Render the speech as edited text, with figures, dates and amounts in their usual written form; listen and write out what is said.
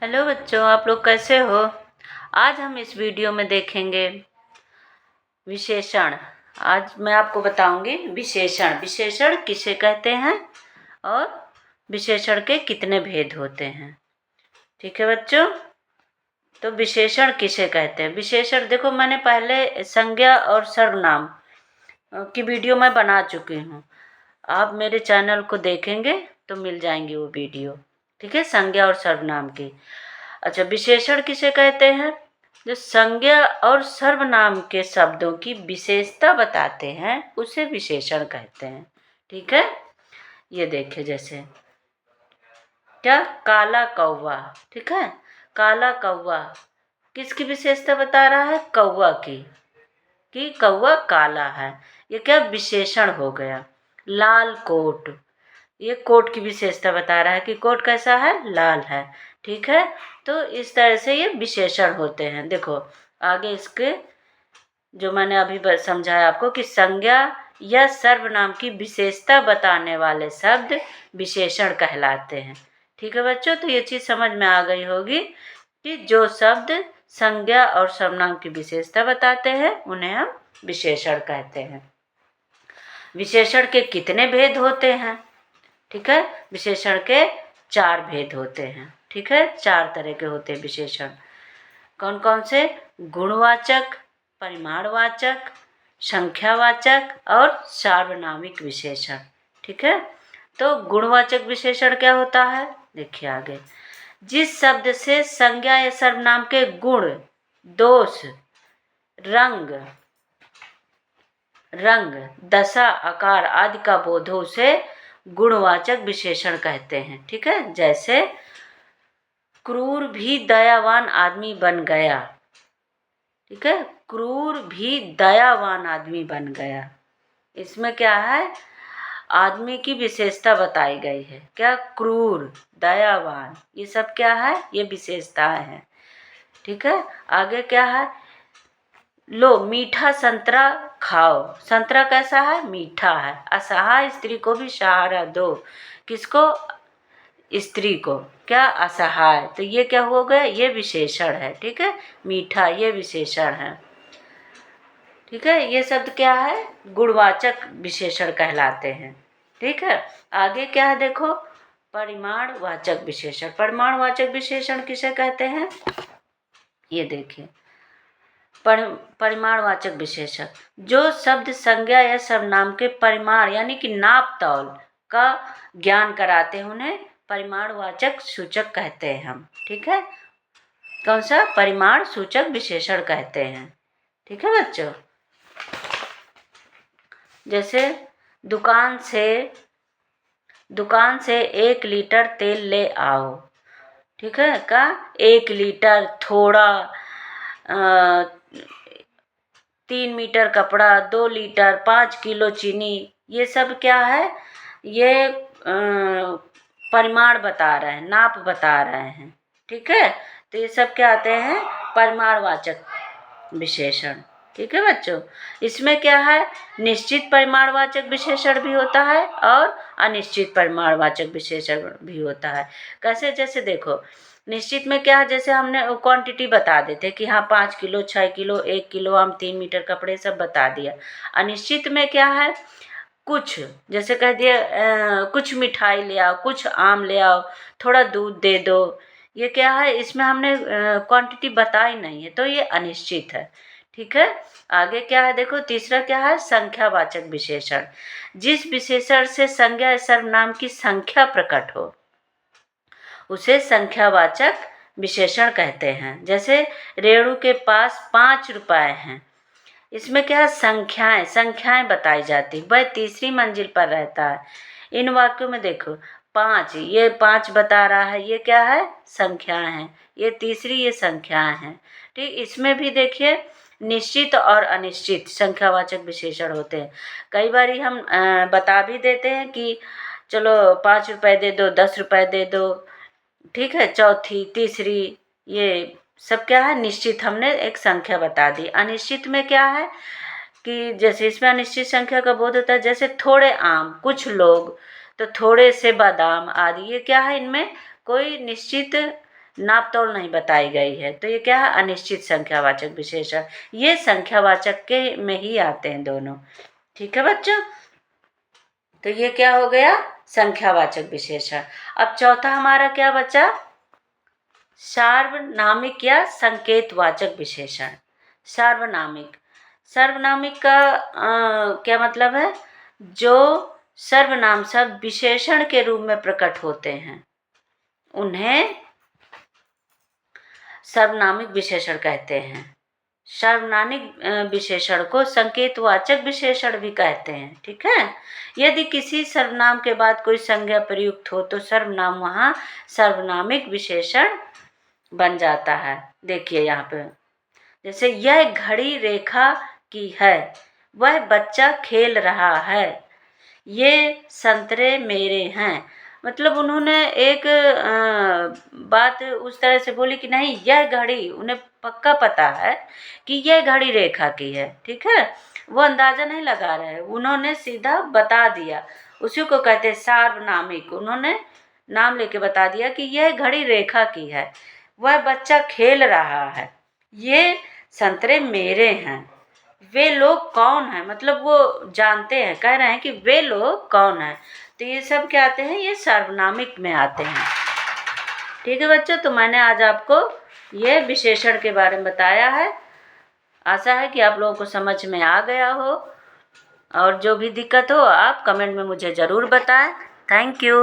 Hello बच्चों, आप लोग कैसे हो। आज हम इस वीडियो में देखेंगे विशेषण। आज मैं आपको बताऊंगी विशेषण विशेषण किसे कहते हैं और विशेषण के कितने भेद होते हैं। ठीक है बच्चों, तो विशेषण किसे कहते हैं। विशेषण देखो, मैंने पहले संज्ञा और सर्वनाम की वीडियो मैं बना चुकी हूँ। आप मेरे चैनल को देखेंगे तो मिल जाएंगी वो वीडियो। ठीक है, संज्ञा और सर्वनाम की। अच्छा, विशेषण किसे कहते हैं। जो संज्ञा और सर्वनाम के शब्दों की विशेषता बताते हैं उसे विशेषण कहते हैं। ठीक है, ये देखिए, जैसे क्या, काला कौवा। ठीक है, काला कौवा किसकी विशेषता बता रहा है, कौवा की, कि कौवा काला है। ये क्या विशेषण हो गया। लाल कोट, ये कोट की विशेषता बता रहा है कि कोट कैसा है, लाल है। ठीक है, तो इस तरह से ये विशेषण होते हैं। देखो आगे इसके जो मैंने अभी समझाया आपको कि संज्ञा या सर्वनाम की विशेषता बताने वाले शब्द विशेषण कहलाते हैं। ठीक है बच्चों, तो ये चीज़ समझ में आ गई होगी कि जो शब्द संज्ञा और सर्वनाम की विशेषता बताते हैं उन्हें हम विशेषण कहते हैं। विशेषण के कितने भेद होते हैं। ठीक है, विशेषण के 4 भेद होते हैं। ठीक है, 4 तरह के होते हैं विशेषण। कौन कौन से, गुणवाचक, परिमाणवाचक, संख्यावाचक और सार्वनामिक विशेषण। ठीक है, तो गुणवाचक विशेषण क्या होता है, देखिए आगे। जिस शब्द से संज्ञा या सर्वनाम के गुण, दोष, रंग, दशा, आकार आदि का बोध हो उसे गुणवाचक विशेषण कहते हैं। ठीक है, जैसे क्रूर भी दयावान आदमी बन गया। ठीक है, क्रूर भी दयावान आदमी बन गया। इसमें क्या है, आदमी की विशेषता बताई गई है। क्या, क्रूर, दयावान, ये सब क्या है, ये विशेषताएं हैं। ठीक है, आगे क्या है, लो मीठा संतरा खाओ। संतरा कैसा है, मीठा है। असहाय स्त्री को भी सहारा दो। किसको, स्त्री को, क्या, असहाय। तो ये क्या हो गया, ये विशेषण है। ठीक है, मीठा ये विशेषण है। ठीक है, ये शब्द क्या है, गुणवाचक विशेषण कहलाते हैं। ठीक है, आगे क्या है, देखो परिमाणवाचक विशेषण। परिमाणवाचक विशेषण किसे कहते हैं, ये देखिए। परिमाणवाचक विशेषण, जो शब्द संज्ञा या सर्वनाम के परिमाण यानी कि नाप तौल का ज्ञान कराते हैं उन्हें परिमाणवाचक सूचक कहते हैं हम। ठीक है, कौन सा, परिमाण सूचक विशेषण कहते हैं। ठीक है बच्चों, जैसे दुकान से 1 लीटर तेल ले आओ। ठीक है, का 1 लीटर, थोड़ा, 3 मीटर कपड़ा, 2 लीटर, 5 किलो चीनी, ये सब क्या है, ये परिमाण बता रहे हैं, नाप बता रहे हैं। ठीक है, तो ये सब क्या आते हैं, परिमाणवाचक विशेषण। ठीक है बच्चों, इसमें क्या है, निश्चित परिमाणवाचक विशेषण भी होता है और अनिश्चित परिमाणवाचक विशेषण भी होता है। कैसे, जैसे देखो निश्चित में क्या है, जैसे हमने क्वांटिटी बता देते कि हाँ 5 किलो, 6 किलो, 1 किलो आम, 3 मीटर कपड़े, सब बता दिया। अनिश्चित में क्या है, कुछ, जैसे कह दिया कुछ मिठाई ले आओ, कुछ आम ले आओ, थोड़ा दूध दे दो। ये क्या है, इसमें हमने क्वांटिटी बताई नहीं है, तो ये अनिश्चित है। ठीक है, आगे क्या है, देखो तीसरा क्या है, संख्यावाचक विशेषण। जिस विशेषण से संज्ञा या सर्वनाम की संख्या प्रकट हो उसे संख्यावाचक विशेषण कहते हैं। जैसे रेणु के पास 5 रुपए हैं, इसमें क्या है, संख्याएं बताई जाती, वह तीसरी मंजिल पर रहता है। इन वाक्यों में देखो 5, ये 5 बता रहा है, ये क्या है, संख्याएं हैं। ये तीसरी, ये संख्याएं हैं। ठीक, इसमें भी देखिए निश्चित और अनिश्चित संख्यावाचक विशेषण होते हैं। कई बार हम बता भी देते हैं कि चलो 5 रुपए दे दो, 10 रुपए दे दो। ठीक है, चौथी, तीसरी, ये सब क्या है, निश्चित, हमने एक संख्या बता दी। अनिश्चित में क्या है कि जैसे इसमें अनिश्चित संख्या का बोध होता है, जैसे थोड़े आम, कुछ लोग, तो थोड़े से बादाम आदि, ये क्या है, इनमें कोई निश्चित नाप तोल नहीं बताई गई है, तो ये क्या है, अनिश्चित संख्यावाचक विशेषण। ये संख्यावाचक के में ही आते हैं दोनों। ठीक है बच्चों, तो ये क्या हो गया, संख्यावाचक विशेषण। अब चौथा हमारा क्या बचा, सार्वनामिक या संकेतवाचक विशेषण। सार्वनामिक, सार्वनामिक का क्या मतलब है, जो सर्वनाम शब्द विशेषण के रूप में प्रकट होते हैं उन्हें सर्वनामिक विशेषण कहते हैं। सर्वनामिक विशेषण को संकेतवाचक विशेषण भी कहते हैं। ठीक है, यदि किसी सर्वनाम के बाद कोई संज्ञा प्रयुक्त हो तो सर्वनाम वहाँ सर्वनामिक विशेषण बन जाता है। देखिए यहाँ पे, जैसे यह घड़ी रेखा की है, वह बच्चा खेल रहा है, ये संतरे मेरे हैं। मतलब उन्होंने एक बात उस तरह से बोली कि नहीं, यह घड़ी, उन्हें पक्का पता है कि यह घड़ी रेखा की है। ठीक है, वो अंदाजा नहीं लगा रहे, उन्होंने सीधा बता दिया, उसी को कहते हैं सार्वनामिक। उन्होंने नाम लेके बता दिया कि यह घड़ी रेखा की है, वह बच्चा खेल रहा है, ये संतरे मेरे हैं, वे लोग कौन हैं, मतलब वो जानते हैं, कह रहे हैं कि वे लोग कौन हैं। तो ये सब क्या आते हैं, ये सार्वनामिक में आते हैं। ठीक है बच्चों, तो मैंने आज आपको ये विशेषण के बारे में बताया है। आशा है कि आप लोगों को समझ में आ गया हो, और जो भी दिक्कत हो आप कमेंट में मुझे ज़रूर बताएं। Thank you.